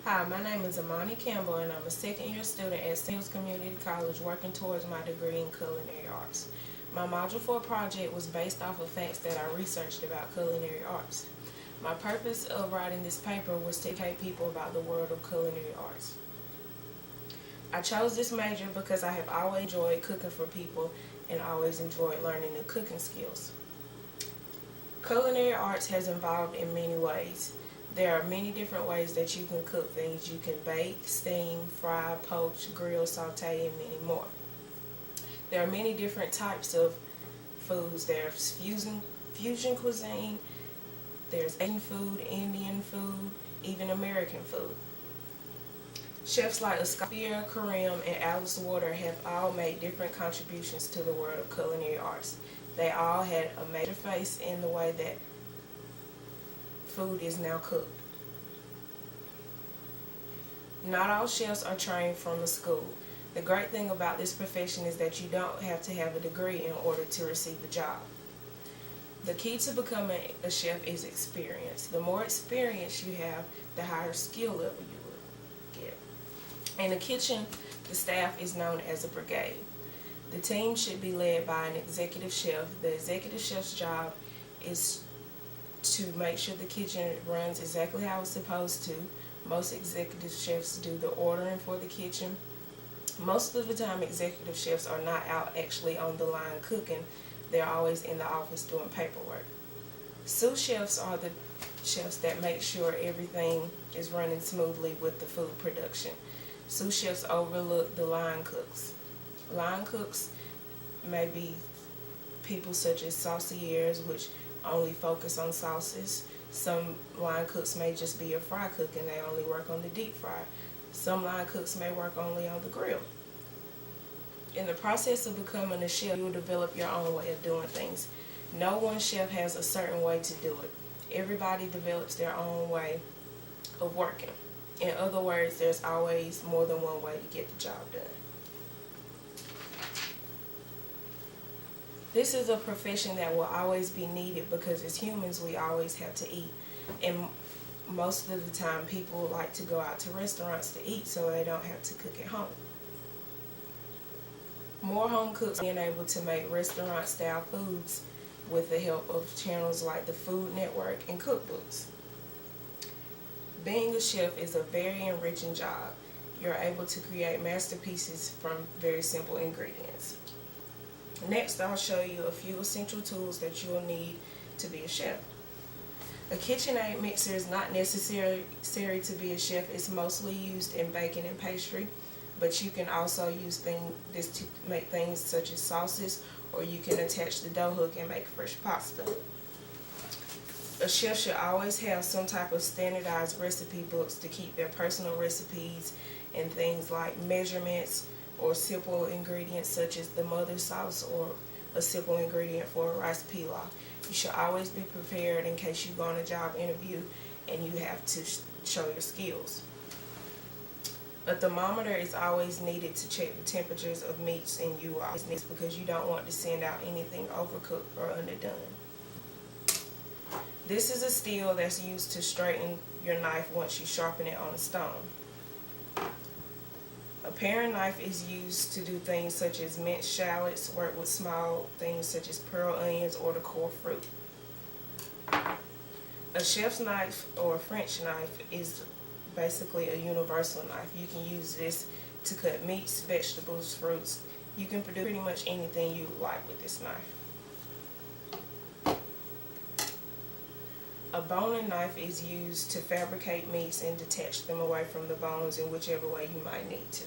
Hi, my name is Amani Campbell and I'm a second year student at St. Hills Community College working towards my degree in culinary arts. My Module 4 project was based off of facts that I researched about culinary arts. My purpose of writing this paper was to educate people about the world of culinary arts. I chose this major because I have always enjoyed cooking for people and always enjoyed learning new cooking skills. Culinary arts has evolved in many ways. There are many different ways that you can cook things. You can bake, steam, fry, poach, grill, saute, and many more. There are many different types of foods. There's fusion cuisine, there's Asian food, Indian food, even American food. Chefs like Escoffier, Karim, and Alice Water have all made different contributions to the world of culinary arts. They all had a major face in the way that food is now cooked. Not all chefs are trained from a school. The great thing about this profession is that you don't have to have a degree in order to receive a job. The key to becoming a chef is experience. The more experience you have, the higher skill level you will get. In the kitchen, the staff is known as a brigade. The team should be led by an executive chef. The executive chef's job is to make sure the kitchen runs exactly how it's supposed to. Most executive chefs do the ordering for the kitchen. Most of the time, executive chefs are not out actually on the line cooking. They're always in the office doing paperwork. Sous chefs are the chefs that make sure everything is running smoothly with the food production. Sous chefs overlook the line cooks. Line cooks may be people such as sauciers, which only focus on sauces. Some line cooks may just be a fry cook and they only work on the deep fry. Some line cooks may work only on the grill. In the process of becoming a chef, you will develop your own way of doing things. No one chef has a certain way to do it. Everybody develops their own way of working. In other words, there's always more than one way to get the job done. This is a profession that will always be needed because as humans we always have to eat, and most of the time people like to go out to restaurants to eat so they don't have to cook at home. More home cooks are being able to make restaurant style foods with the help of channels like the Food Network and cookbooks. Being a chef is a very enriching job. You're able to create masterpieces from very simple ingredients. Next, I'll show you a few essential tools that you'll need to be a chef. A KitchenAid mixer is not necessary to be a chef. It's mostly used in baking and pastry, but you can also use this to make things such as sauces, or you can attach the dough hook and make fresh pasta. A chef should always have some type of standardized recipe books to keep their personal recipes and things like measurements, or simple ingredients such as the mother sauce or a simple ingredient for a rice pilaf. You should always be prepared in case you go on a job interview and you have to show your skills. A thermometer is always needed to check the temperatures of meats and UIs because you don't want to send out anything overcooked or underdone. This is a steel that's used to straighten your knife once you sharpen it on a stone. A paring knife is used to do things such as mince shallots, work with small things such as pearl onions or the core fruit. A chef's knife or a French knife is basically a universal knife. You can use this to cut meats, vegetables, fruits. You can produce pretty much anything you like with this knife. A boning knife is used to fabricate meats and detach them away from the bones in whichever way you might need to.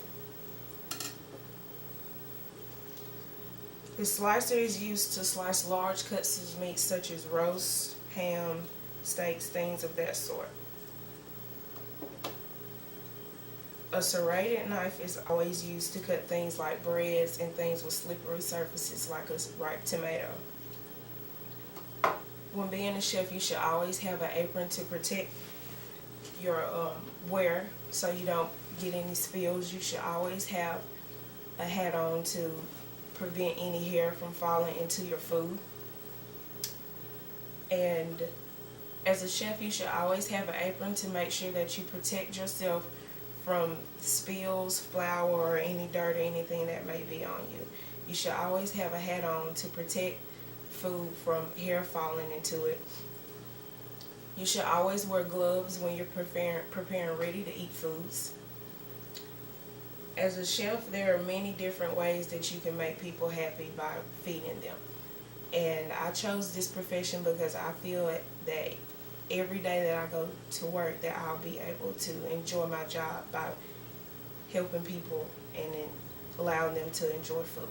The slicer is used to slice large cuts of meat such as roast, ham, steaks, things of that sort. A serrated knife is always used to cut things like breads and things with slippery surfaces like a ripe tomato. When being a chef, you should always have an apron to protect your wear so you don't get any spills. You should always have a hat on to prevent any hair from falling into your food. And As a chef, you should always have an apron to make sure that you protect yourself from spills, flour, or any dirt or anything that may be on you. You should always have a hat on to protect food from hair falling into it. You should always wear gloves when you're preparing ready to eat foods. As a chef, there are many different ways that you can make people happy by feeding them. And I chose this profession because I feel that every day that I go to work that I'll be able to enjoy my job by helping people and then allowing them to enjoy food.